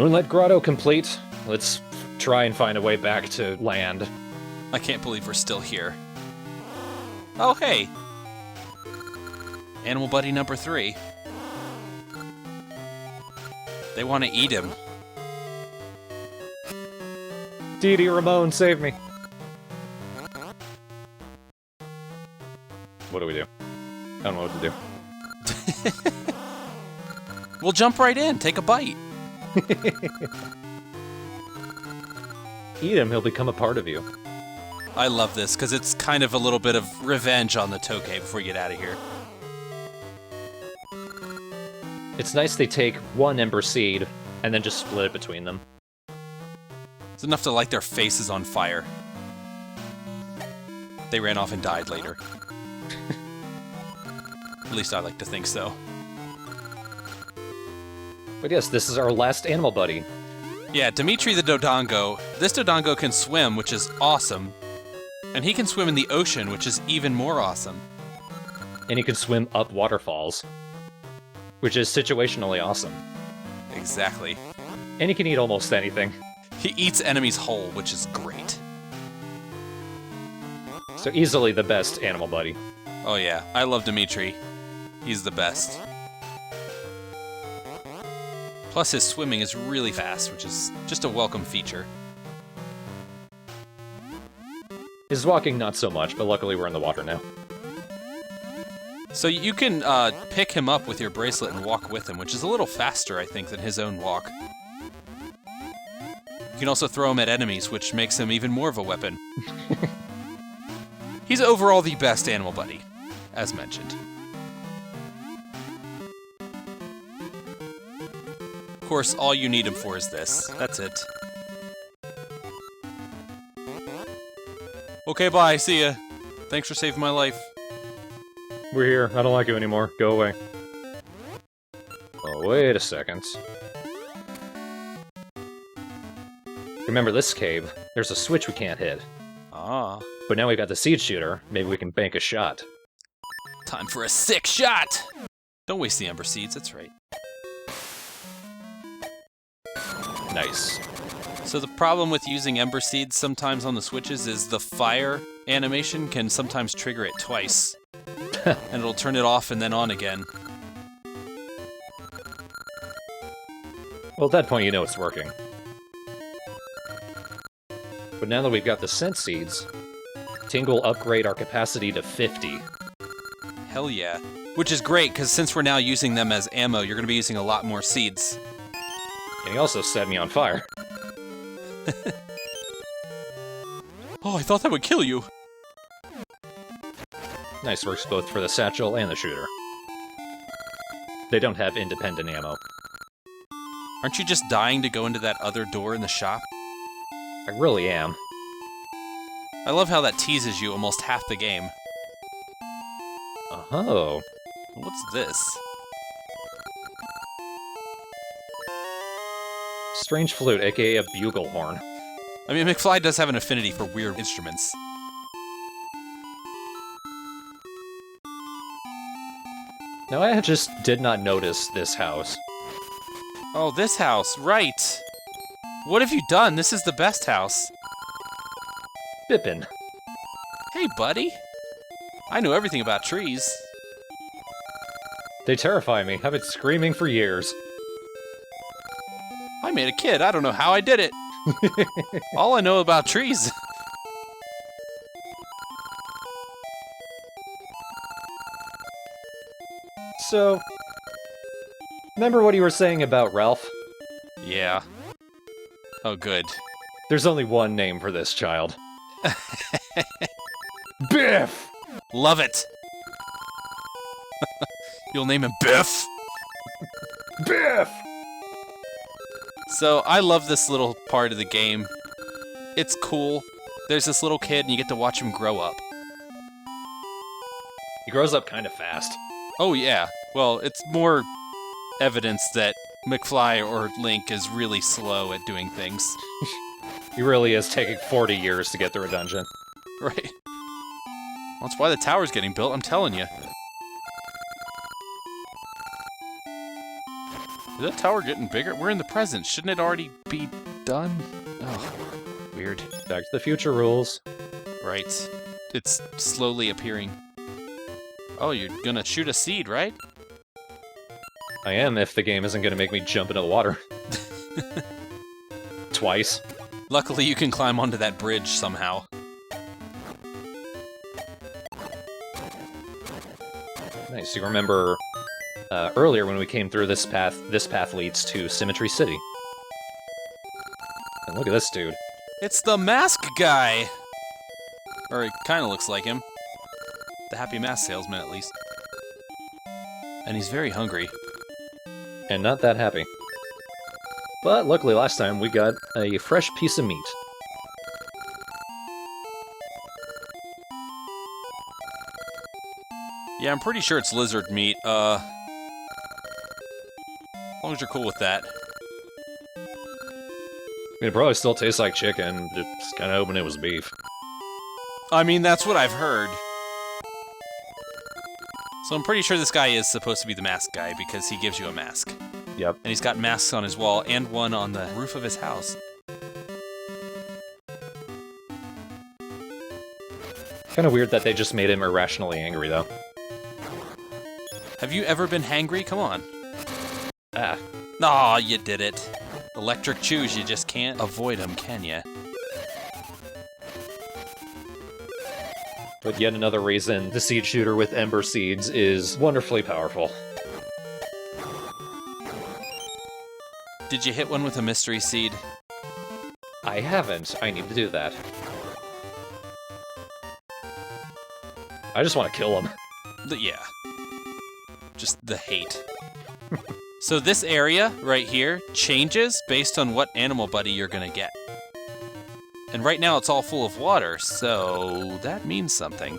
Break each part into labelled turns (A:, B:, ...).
A: Moonlight Grotto complete. Let's try and find a way back to land.
B: I can't believe we're still here. Oh, hey! Animal buddy number 3. They want to eat him.
A: Dee Dee Ramon, save me. What do we do? I don't know what to do.
B: We'll jump right in. Take a bite.
A: Eat him, he'll become a part of you.
B: I love this, because it's kind of a little bit of revenge on the Tokay before you get out of here.
A: It's nice they take one Ember Seed and then just split it between them.
B: It's enough to light their faces on fire. They ran off and died later. At least I like to think so.
A: But yes, this is our last animal buddy.
B: Yeah, Dimitri the Dodongo. This Dodongo can swim, which is awesome. And he can swim in the ocean, which is even more awesome.
A: And he can swim up waterfalls, which is situationally awesome.
B: Exactly.
A: And he can eat almost anything.
B: He eats enemies whole, which is great.
A: So easily the best animal buddy.
B: Oh yeah, I love Dimitri. He's the best. Plus his swimming is really fast, which is just a welcome feature.
A: His walking not so much, but luckily we're in the water now.
B: So you can pick him up with your bracelet and walk with him, which is a little faster, I think, than his own walk. You can also throw him at enemies, which makes him even more of a weapon. He's overall the best animal buddy, as mentioned. Of course, all you need him for is this. That's it. Okay, bye. See ya. Thanks for saving my life.
A: We're here. I don't like you anymore. Go away. Oh, wait a second. Remember this cave? There's a switch we can't hit.
B: Ah.
A: But now we've got the seed shooter. Maybe we can bank a shot.
B: Time for a sick shot! Don't waste the Ember Seeds, that's right.
A: Nice.
B: So the problem with using Ember Seeds sometimes on the switches is the fire animation can sometimes trigger it twice. And it'll turn it off and then on again.
A: Well, at that point you know it's working. But now that we've got the scent seeds, Tingle will upgrade our capacity to 50.
B: Hell yeah. Which is great, because since we're now using them as ammo, you're going to be using a lot more seeds.
A: And he also set me on fire.
B: Oh, I thought that would kill you.
A: Nice, works both for the satchel and the shooter. They don't have independent ammo.
B: Aren't you just dying to go into that other door in the shop?
A: I really am.
B: I love how that teases you almost half the game.
A: Oh.
B: What's this?
A: Strange flute, aka a bugle horn.
B: I mean, McFly does have an affinity for weird instruments.
A: Now, I just did not notice this house.
B: Oh, this house, right. What have you done? This is the best house.
A: Bippin.
B: Hey, buddy. I know everything about trees.
A: They terrify me. I've been screaming for years.
B: I made a kid. I don't know how I did it. All I know about trees.
A: So, remember what you were saying about Ralph?
B: Yeah. Oh, good.
A: There's only one name for this child. Biff!
B: Love it. You'll name him Biff?
A: Biff!
B: So, I love this little part of the game. It's cool. There's this little kid, and you get to watch him grow up.
A: He grows up kind of fast.
B: Oh, yeah. Well, it's more evidence that McFly or Link is really slow at doing things.
A: He really is taking 40 years to get through a dungeon.
B: Right. Well, that's why the tower's getting built, I'm telling you. Is that tower getting bigger? We're in the present. Shouldn't it already be done? Oh, weird.
A: Back to the Future rules.
B: Right. It's slowly appearing. Oh, you're gonna shoot a seed, right?
A: I am, if the game isn't gonna make me jump into the water. Twice.
B: Luckily, you can climb onto that bridge somehow.
A: Nice. You remember earlier when we came through this path leads to Symmetry City. And look at this dude.
B: It's the mask guy! Or it kind of looks like him. The happy mask salesman, at least. And he's very hungry.
A: And not that happy. But luckily last time we got a fresh piece of meat.
B: Yeah, I'm pretty sure it's lizard meat. As long as you're cool with that.
A: I mean, it probably still tastes like chicken, just kinda hoping it was beef.
B: I mean, that's what I've heard. So I'm pretty sure this guy is supposed to be the mask guy because he gives you a mask.
A: Yep.
B: And he's got masks on his wall and one on the roof of his house.
A: Kinda weird that they just made him irrationally angry, though.
B: Have you ever been hangry? Come on.
A: Ah.
B: Aw, you did it. Electric chews, you just can't avoid them, can ya?
A: But yet another reason the seed shooter with Ember Seeds is wonderfully powerful.
B: Did you hit one with a mystery seed?
A: I haven't. I need to do that. I just want to kill him.
B: Yeah. Just the hate. So this area right here changes based on what animal buddy you're gonna get. And right now it's all full of water, so that means something.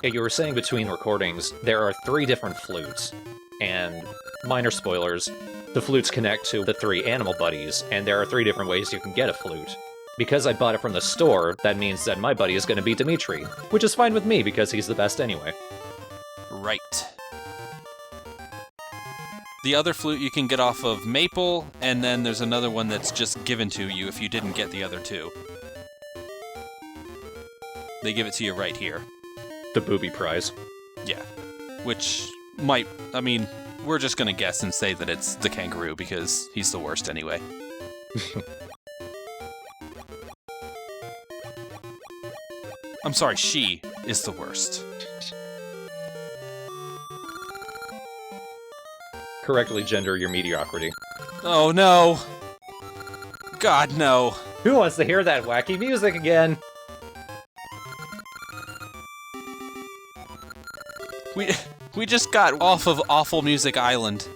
A: Yeah, you were saying between recordings, there are 3 different flutes. And, minor spoilers, the flutes connect to the 3 animal buddies, and there are 3 different ways you can get a flute. Because I bought it from the store, that means that my buddy is going to be Dimitri, which is fine with me because he's the best anyway.
B: Right. The other flute you can get off of Maple, and then there's another one that's just given to you if you didn't get the other 2. They give it to you right here.
A: The booby prize.
B: Yeah. Which might, I mean, we're just gonna guess and say that it's the kangaroo because he's the worst anyway. I'm sorry, she is the worst.
A: Correctly gender your mediocrity.
B: Oh no! God, no.
A: Who wants to hear that wacky music again?
B: We just got off of Awful Music Island.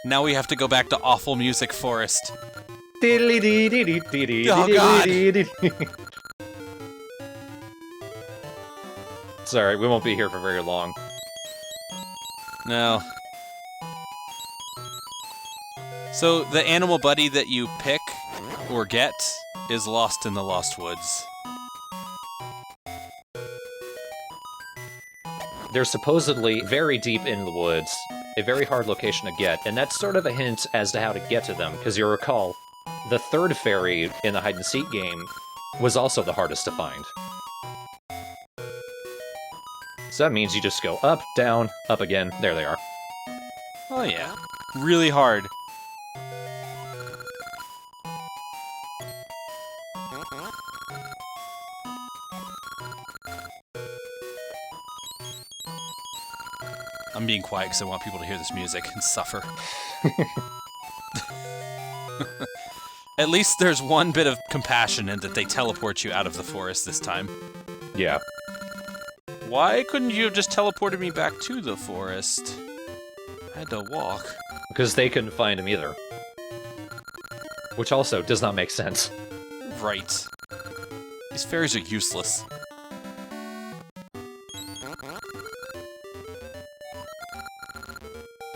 B: Now we have to go back to Awful Music Forest.
A: Oh
B: God.
A: Sorry, we won't be here for very long.
B: No. So, the animal buddy that you pick or get is lost in the Lost Woods.
A: They're supposedly very deep in the woods, a very hard location to get, and that's sort of a hint as to how to get to them, because you'll recall, the 3rd fairy in the hide-and-seek game was also the hardest to find. So that means you just go up, down, up again, there they are.
B: Oh yeah. Really hard. I'm being quiet because I want people to hear this music and suffer. At least there's one bit of compassion in that they teleport you out of the forest this time.
A: Yeah.
B: Why couldn't you have just teleported me back to the forest? I had to walk.
A: Because they couldn't find him either. Which also does not make sense.
B: Right. These fairies are useless.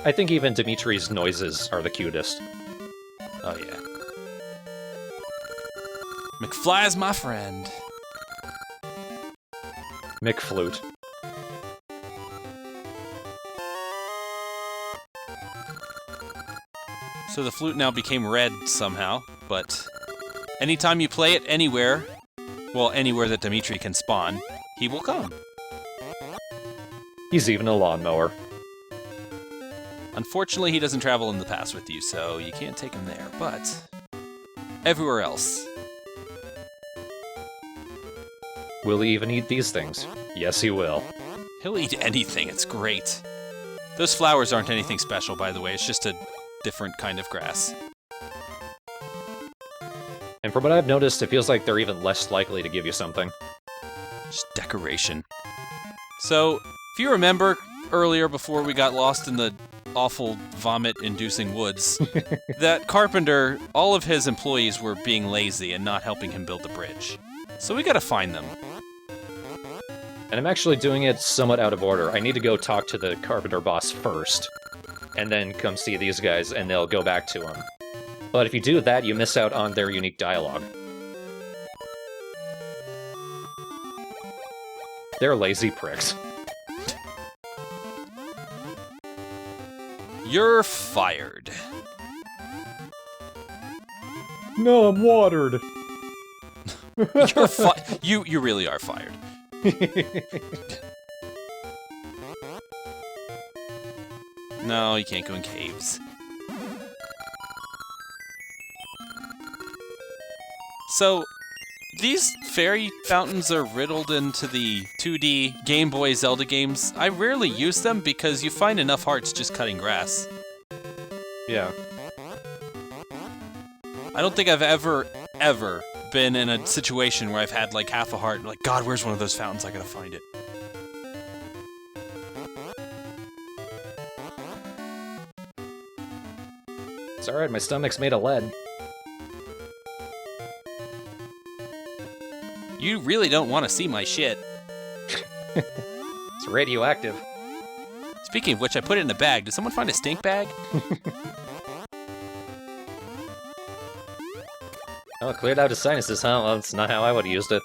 A: I think even Dimitri's noises are the cutest.
B: Oh yeah. McFly is my friend.
A: McFlute.
B: So the flute now became red somehow, but anytime you play it anywhere, well, anywhere that Dimitri can spawn, he will come.
A: He's even a lawnmower.
B: Unfortunately, he doesn't travel in the past with you, so you can't take him there, but everywhere else.
A: Will he even eat these things? Yes, he will.
B: He'll eat anything, it's great. Those flowers aren't anything special, by the way, it's just a different kind of grass.
A: And from what I've noticed, it feels like they're even less likely to give you something.
B: Just decoration. So, if you remember earlier before we got lost in the awful vomit-inducing woods, that carpenter, all of his employees were being lazy and not helping him build the bridge. So we gotta find them.
A: And I'm actually doing it somewhat out of order. I need to go talk to the carpenter boss first, and then come see these guys, and they'll go back to him. But if you do that, you miss out on their unique dialogue. They're lazy pricks.
B: You're fired.
A: No, I'm watered.
B: You're you really are fired. No, you can't go in caves. So, these fairy fountains are riddled into the 2D Game Boy Zelda games. I rarely use them because you find enough hearts just cutting grass.
A: Yeah.
B: I don't think I've ever been in a situation where I've had like half a heart and like, God, where's one of those fountains? I gotta find it.
A: It's alright, my stomach's made of lead.
B: You really don't want to see my shit.
A: It's radioactive.
B: Speaking of which, I put it in a bag. Did someone find a stink bag?
A: Oh, it cleared out his sinuses, huh? Well, that's not how I would have used it.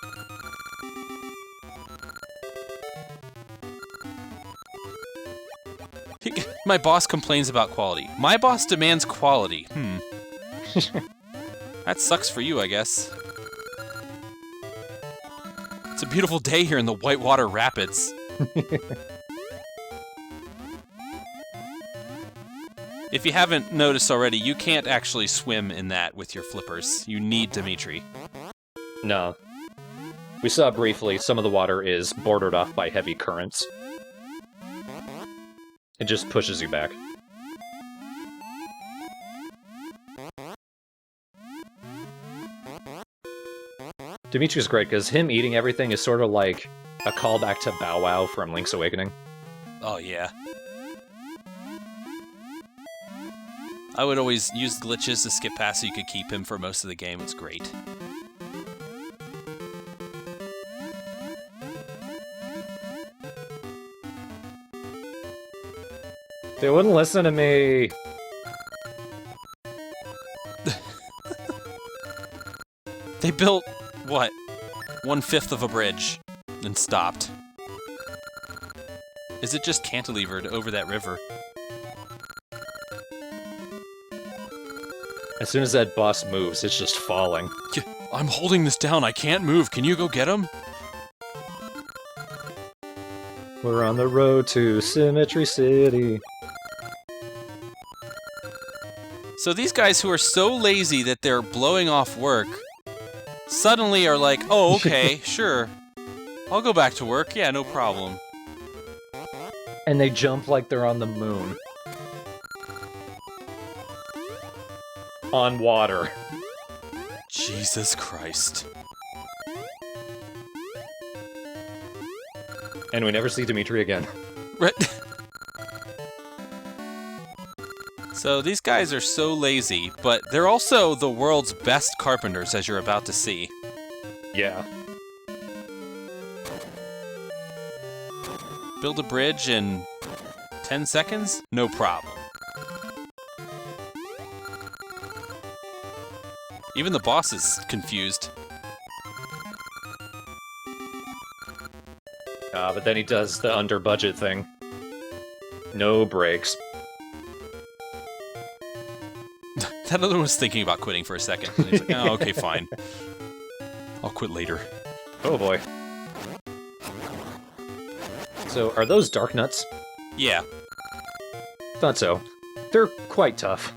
B: My boss complains about quality. My boss demands quality. That sucks for you, I guess. It's a beautiful day here in the Whitewater Rapids. If you haven't noticed already, you can't actually swim in that with your flippers. You need Dimitri.
A: No. We saw briefly, some of the water is bordered off by heavy currents. It just pushes you back. Dimitri's great, because him eating everything is sort of like a callback to Bow Wow from Link's Awakening.
B: Oh, yeah. I would always use glitches to skip past so you could keep him for most of the game. It's great.
A: They wouldn't listen to me!
B: They built, what, 1/5 of a bridge and stopped. Is it just cantilevered over that river?
A: As soon as that boss moves, it's just falling.
B: I'm holding this down, I can't move, can you go get him?
A: We're on the road to Symmetry City.
B: So these guys who are so lazy that they're blowing off work suddenly are like, oh, okay, sure. I'll go back to work, yeah, no problem.
A: And they jump like they're on the moon. On water.
B: Jesus Christ.
A: And we never see Dimitri again.
B: Right. So these guys are so lazy, but they're also the world's best carpenters, as you're about to see.
A: Yeah.
B: Build a bridge in 10 seconds? No problem. Even the boss is confused.
A: But then he does the under-budget thing. No breaks.
B: That other one was thinking about quitting for a second. And he's like, oh, okay, fine. I'll quit later.
A: Oh boy. So, are those dark nuts?
B: Yeah.
A: Thought so. They're quite tough.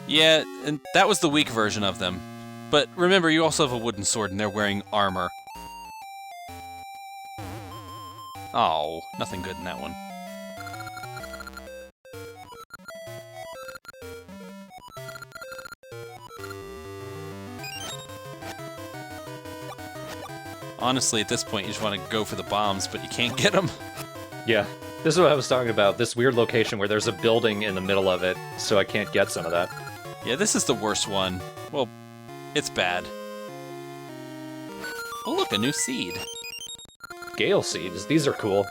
B: Yeah, and that was the weak version of them. But remember, you also have a wooden sword and they're wearing armor. Oh, nothing good in that one. Honestly, at this point, you just want to go for the bombs, but you can't get them.
A: Yeah. This is what I was talking about, this weird location where there's a building in the middle of it, so I can't get some of that.
B: Yeah, this is the worst one. Well, it's bad. Oh look, a new seed.
A: Gail Seeds, these are cool.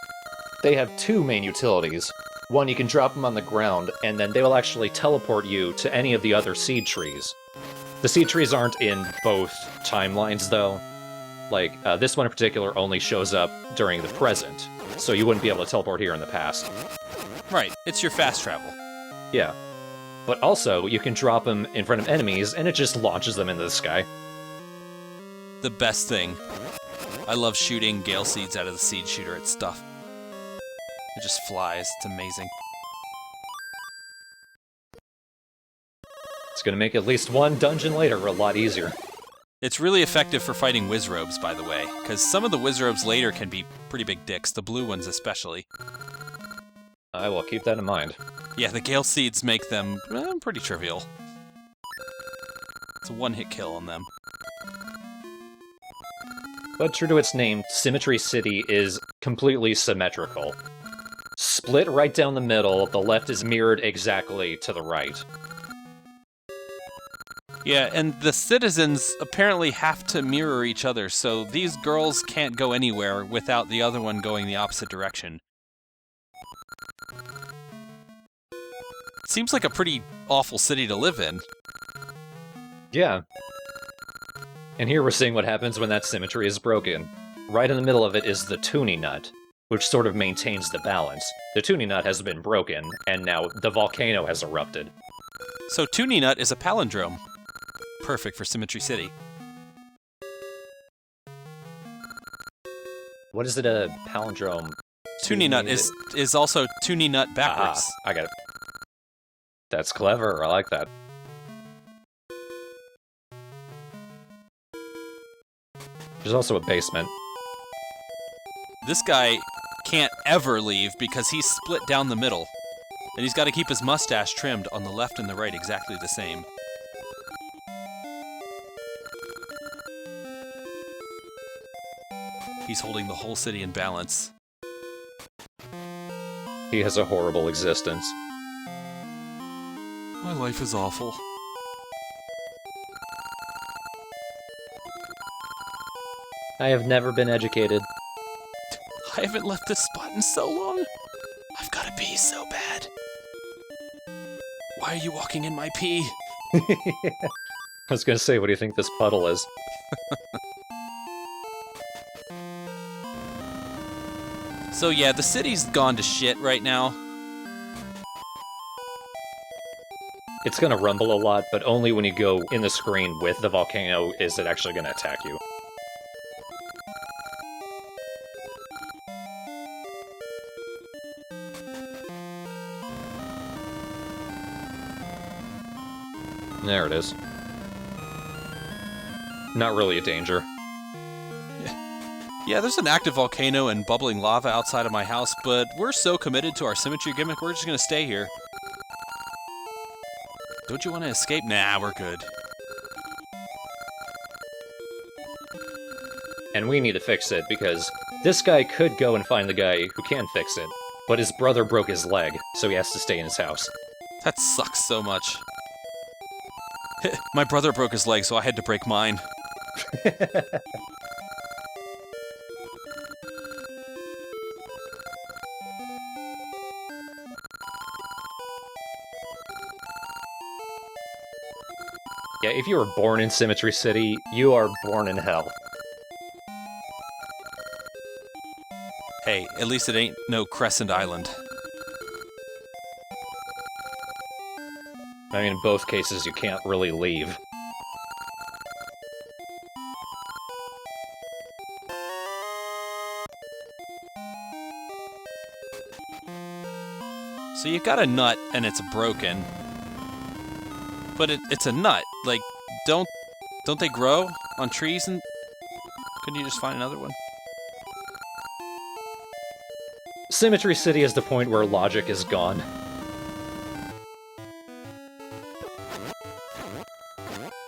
A: They have two main utilities. One, you can drop them on the ground, and then they will actually teleport you to any of the other seed trees. The seed trees aren't in both timelines, though. Like, this one in particular only shows up during the present, so you wouldn't be able to teleport here in the past.
B: Right, it's your fast travel.
A: Yeah. But also, you can drop them in front of enemies, and it just launches them into the sky.
B: The best thing. I love shooting Gail Seeds out of the seed shooter at stuff. It just flies. It's amazing.
A: It's gonna make at least one dungeon later a lot easier.
B: It's really effective for fighting Wizrobes, by the way, because some of the Wizrobes later can be pretty big dicks, the blue ones especially.
A: I will keep that in mind.
B: Yeah, the Gale Seeds make them pretty trivial. It's a one-hit kill on them.
A: But true to its name, Symmetry City is completely symmetrical. Split right down the middle, the left is mirrored exactly to the right.
B: Yeah, and the citizens apparently have to mirror each other, so these girls can't go anywhere without the other one going the opposite direction. Seems like a pretty awful city to live in.
A: Yeah. And here we're seeing what happens when that symmetry is broken. Right in the middle of it is the tuning nut, which sort of maintains the balance. The tuning nut has been broken, and now the volcano has erupted.
B: So Toonie Nut is a palindrome. Perfect for Symmetry City.
A: What is it, a palindrome?
B: Toonie Nut is also Toonie Nut backwards.
A: I got it. That's clever, I like that. There's also a basement.
B: This guy can't ever leave because he's split down the middle. And he's got to keep his mustache trimmed on the left and the right exactly the same. He's holding the whole city in balance.
A: He has a horrible existence.
B: My life is awful.
A: I have never been educated.
B: I haven't left this spot in so long. I've got to pee so bad. Why are you walking in my pee?
A: I was gonna say, what do you think this puddle is?
B: So yeah, the city's gone to shit right now.
A: It's gonna rumble a lot, but only when you go in the screen with the volcano is it actually gonna attack you. There it is. Not really a danger.
B: Yeah, there's an active volcano and bubbling lava outside of my house, but we're so committed to our symmetry gimmick, we're just gonna stay here. Don't you want to escape? Nah, we're good.
A: And we need to fix it, because this guy could go and find the guy who can fix it, but his brother broke his leg, so he has to stay in his house.
B: That sucks so much. My brother broke his leg, so I had to break mine.
A: Yeah, if you were born in Symmetry City, you are born in hell.
B: Hey, at least it ain't no Crescent Island.
A: I mean, in both cases, you can't really leave.
B: So you got a nut and it's broken. But it's a nut. Like, don't they grow on trees? And couldn't you just find another one?
A: Symmetry City is the point where logic is gone.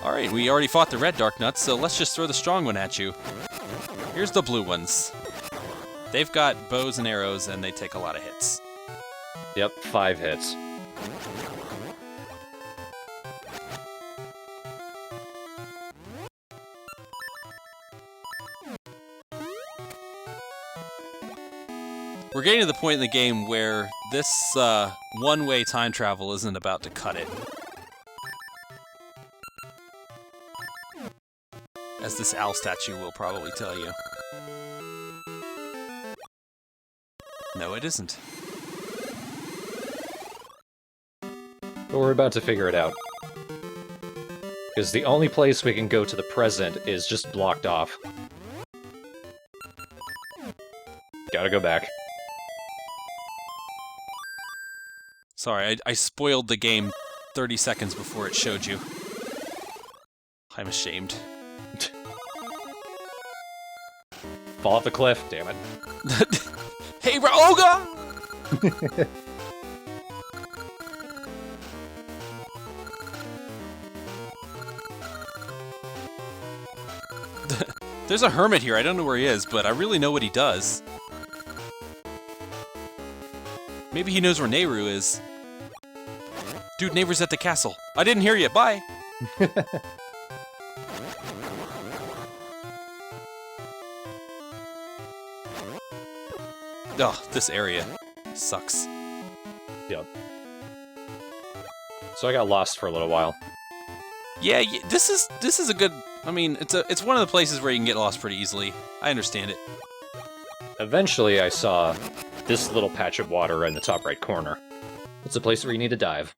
B: Alright, we already fought the red dark nuts, so let's just throw the strong one at you. Here's the blue ones. They've got bows and arrows, and they take a lot of hits.
A: Yep, 5 hits.
B: We're getting to the point in the game where this one-way time travel isn't about to cut it. As this owl statue will probably tell you. No, it isn't.
A: But we're about to figure it out. Because the only place we can go to the present is just blocked off. Gotta go back.
B: Sorry, I spoiled the game 30 seconds before it showed you. I'm ashamed.
A: Fall off the cliff, damn it.
B: Hey, Raoga! There's a hermit here. I don't know where he is, but I really know what he does. Maybe he knows where Nehru is. Dude, Nehru's at the castle. I didn't hear you. Bye! Oh, this area sucks.
A: Yep. So I got lost for a little while.
B: Yeah, this is a good. I mean, it's one of the places where you can get lost pretty easily. I understand it.
A: Eventually, I saw this little patch of water in the top right corner. It's a place where you need to dive.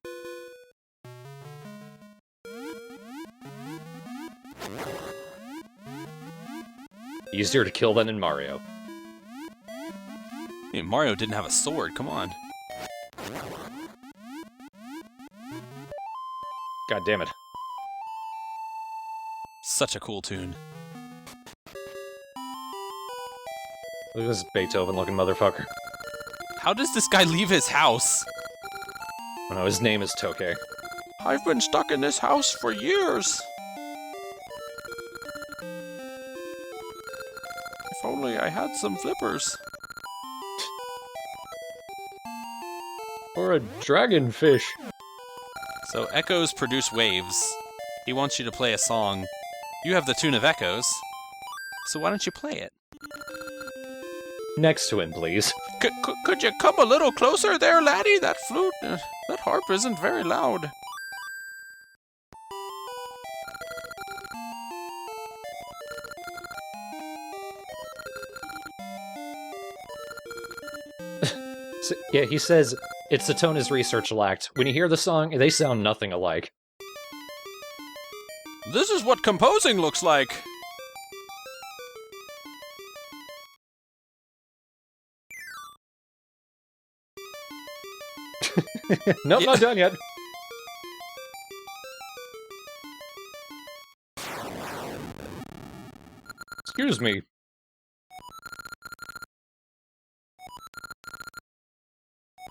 A: Easier to kill than in Mario.
B: I mean, Mario didn't have a sword. Come on.
A: God damn it.
B: Such a cool tune.
A: Look at this Beethoven-looking motherfucker.
B: How does this guy leave his house?
A: Oh no, his name is Tokay.
B: I've been stuck in this house for years. If only I had some flippers.
A: Or a dragonfish.
B: So echoes produce waves. He wants you to play a song. You have the tune of echoes. So why don't you play it?
A: Next to him, please.
B: Could you come a little closer there, laddie? That flute, that harp isn't very loud.
A: So, yeah, he says, it's the tone his research lacked. When you hear the song, they sound nothing alike.
B: This is what composing looks like.
A: Nope, not done yet. Excuse me.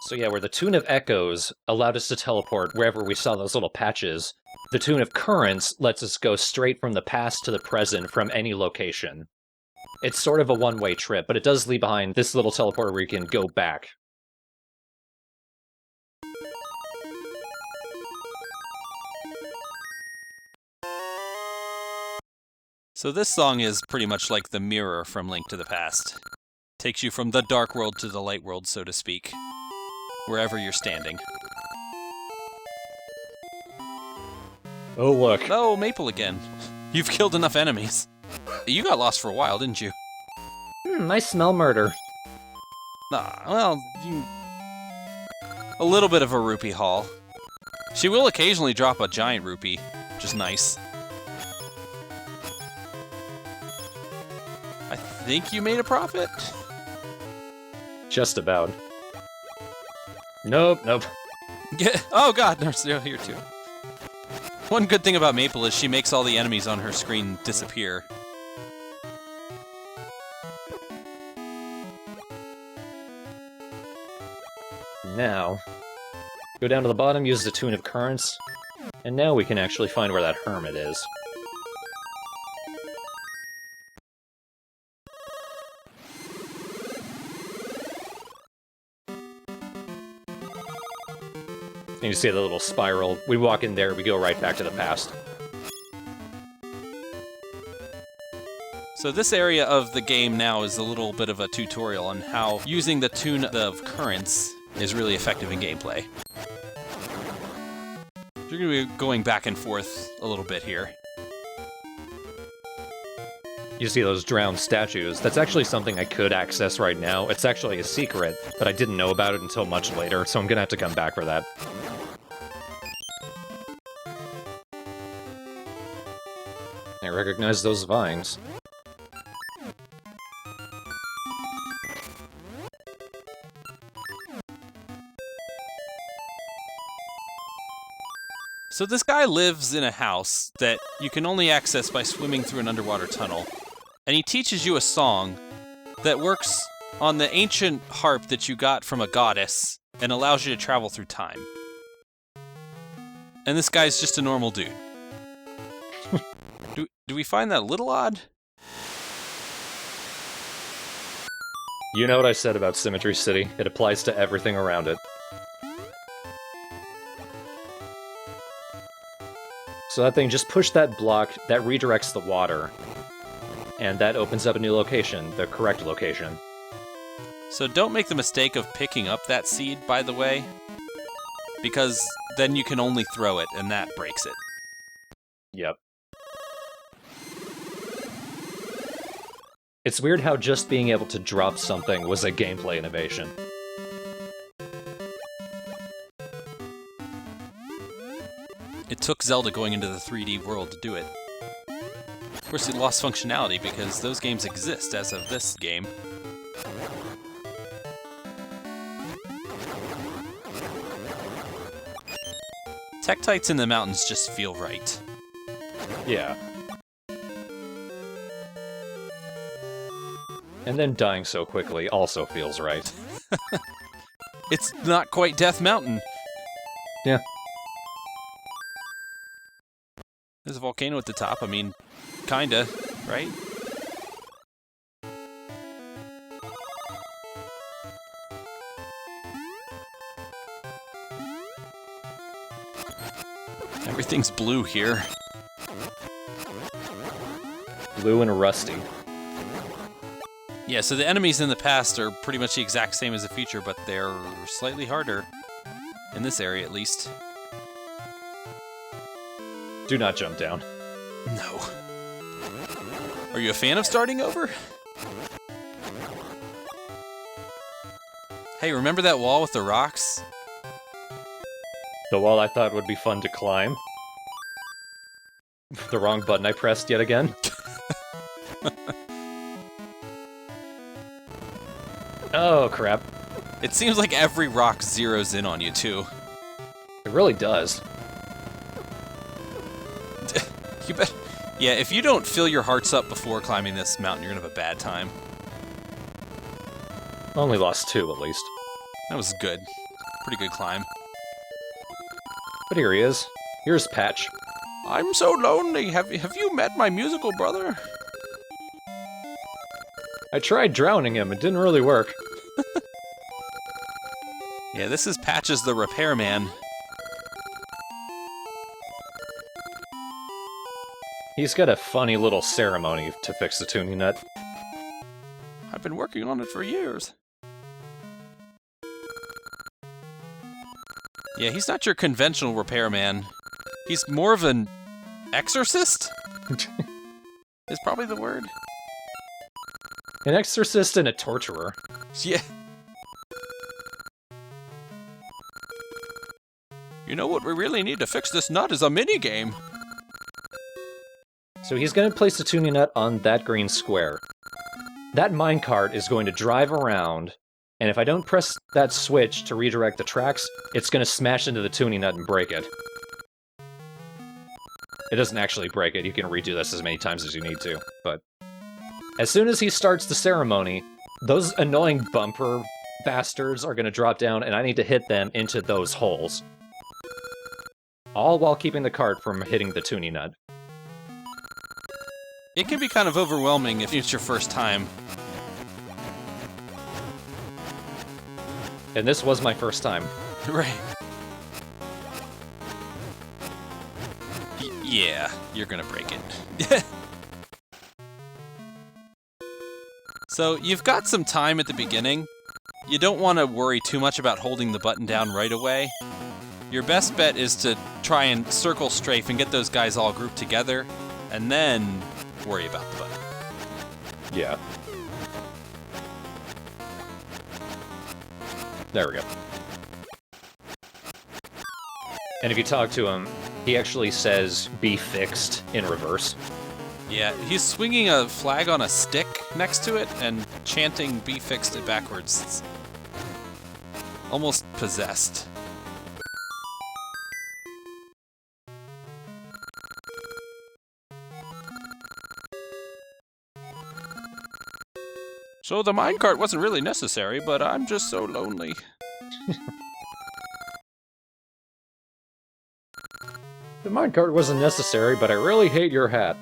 A: So yeah, where the Tune of Echoes allowed us to teleport wherever we saw those little patches, the Tune of Currents lets us go straight from the past to the present from any location. It's sort of a one-way trip, but it does leave behind this little teleporter where you can go back.
B: So this song is pretty much like the mirror from Link to the Past. Takes you from the dark world to the light world, so to speak. Wherever you're standing.
A: Oh, look.
B: Oh, Maple again. You've killed enough enemies. You got lost for a while, didn't you?
A: I smell murder.
B: A little bit of a rupee haul. She will occasionally drop a giant rupee, which is nice. I think you made a profit?
A: Just about. Nope, nope.
B: Yeah. Oh god, there's here too. One good thing about Maple is she makes all the enemies on her screen disappear.
A: Now, go down to the bottom, use the Tune of Currents, and now we can actually find where that hermit is. And you see the little spiral. We walk in there, we go right back to the past.
B: So this area of the game now is a little bit of a tutorial on how using the Tune of Currents is really effective in gameplay. You're going to be going back and forth a little bit here.
A: You see those drowned statues. That's actually something I could access right now. It's actually a secret, but I didn't know about it until much later, so I'm gonna have to come back for that. I recognize those vines.
B: So this guy lives in a house that you can only access by swimming through an underwater tunnel. And he teaches you a song that works on the ancient harp that you got from a goddess and allows you to travel through time. And this guy's just a normal dude. Do we find that a little odd?
A: You know what I said about Symmetry City. It applies to everything around it. So that thing, just push that block, that redirects the water. And that opens up a new location, the correct location.
B: So don't make the mistake of picking up that seed, by the way. Because then you can only throw it, and that breaks it.
A: Yep. It's weird how just being able to drop something was a gameplay innovation.
B: It took Zelda going into the 3D world to do it. Of course, it lost functionality because those games exist as of this game. Tektites in the mountains just feel right.
A: Yeah. And then dying so quickly also feels right.
B: It's not quite Death Mountain.
A: Yeah.
B: There's a volcano at the top. I mean, kinda, right? Everything's blue here.
A: Blue and rusty.
B: Yeah, so the enemies in the past are pretty much the exact same as the future, but they're slightly harder. In this area, at least.
A: Do not jump down.
B: No. Are you a fan of starting over? Hey, remember that wall with the rocks?
A: The wall I thought would be fun to climb. The wrong button I pressed yet again. Oh, crap.
B: It seems like every rock zeroes in on you, too.
A: It really does.
B: You bet. Yeah, if you don't fill your hearts up before climbing this mountain, you're gonna have a bad time.
A: Only lost 2, at least.
B: That was good. Pretty good climb.
A: But here he is. Here's Patch.
B: I'm so lonely. Have you met my musical brother?
A: I tried drowning him. It didn't really work.
B: Yeah, this is Patches the repairman.
A: He's got a funny little ceremony to fix the tuning nut.
B: I've been working on it for years. Yeah, he's not your conventional repairman. He's more of an exorcist? Is probably the word.
A: An exorcist and a torturer.
B: Yeah. You know what we really need to fix this nut is a minigame.
A: So he's going to place the tuning nut on that green square. That minecart is going to drive around, and if I don't press that switch to redirect the tracks, it's going to smash into the tuning nut and break it. It doesn't actually break it, you can redo this as many times as you need to, but... As soon as he starts the ceremony, those annoying bumper bastards are going to drop down, and I need to hit them into those holes. All while keeping the cart from hitting the tuning nut.
B: It can be kind of overwhelming if it's your first time.
A: And this was my first time.
B: Right. Yeah, you're gonna break it. So, you've got some time at the beginning. You don't want to worry too much about holding the button down right away. Your best bet is to try and circle strafe and get those guys all grouped together, and then worry about the button.
A: Yeah. There we go. And if you talk to him, he actually says, "Be fixed," in reverse.
B: Yeah, he's swinging a flag on a stick next to it and chanting "Be fixed" it backwards. It's almost possessed. So the minecart wasn't really necessary, but I'm just so lonely.
A: The minecart wasn't necessary, but I really hate your hat.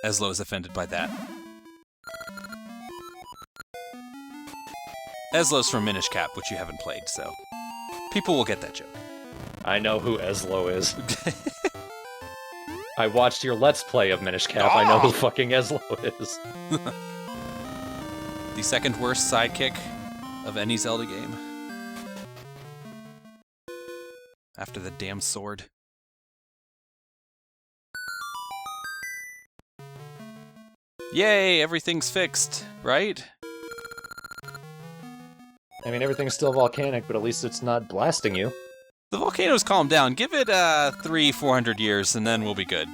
B: Eslo is offended by that. Eslo's from Minish Cap, which you haven't played, so people will get that joke.
A: I know who Eslo is. I watched your Let's Play of Minish Cap. I know who fucking Eslo is.
B: The second worst sidekick of any Zelda game. After the damn sword. Yay, everything's fixed, right?
A: I mean, everything's still volcanic, but at least it's not blasting you.
B: The volcano's calmed down. Give it 300-400 years, and then we'll be good.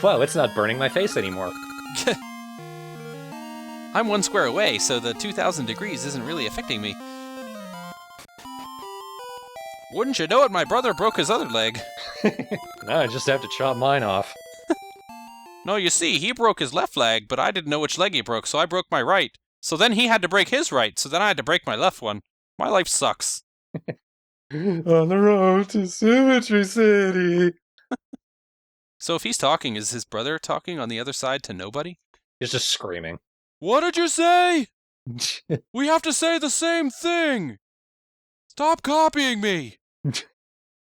A: Whoa, it's not burning my face anymore.
B: I'm 1 square away, so the 2,000 degrees isn't really affecting me. Wouldn't you know it, my brother broke his other leg.
A: Now I just have to chop mine off.
B: No, you see, he broke his left leg, but I didn't know which leg he broke, so I broke my right. So then he had to break his right, so then I had to break my left one. My life sucks.
A: On the road to Symmetry City.
B: So if he's talking, is his brother talking on the other side to nobody?
A: He's just screaming.
B: What did you say? We have to say the same thing! Stop copying me!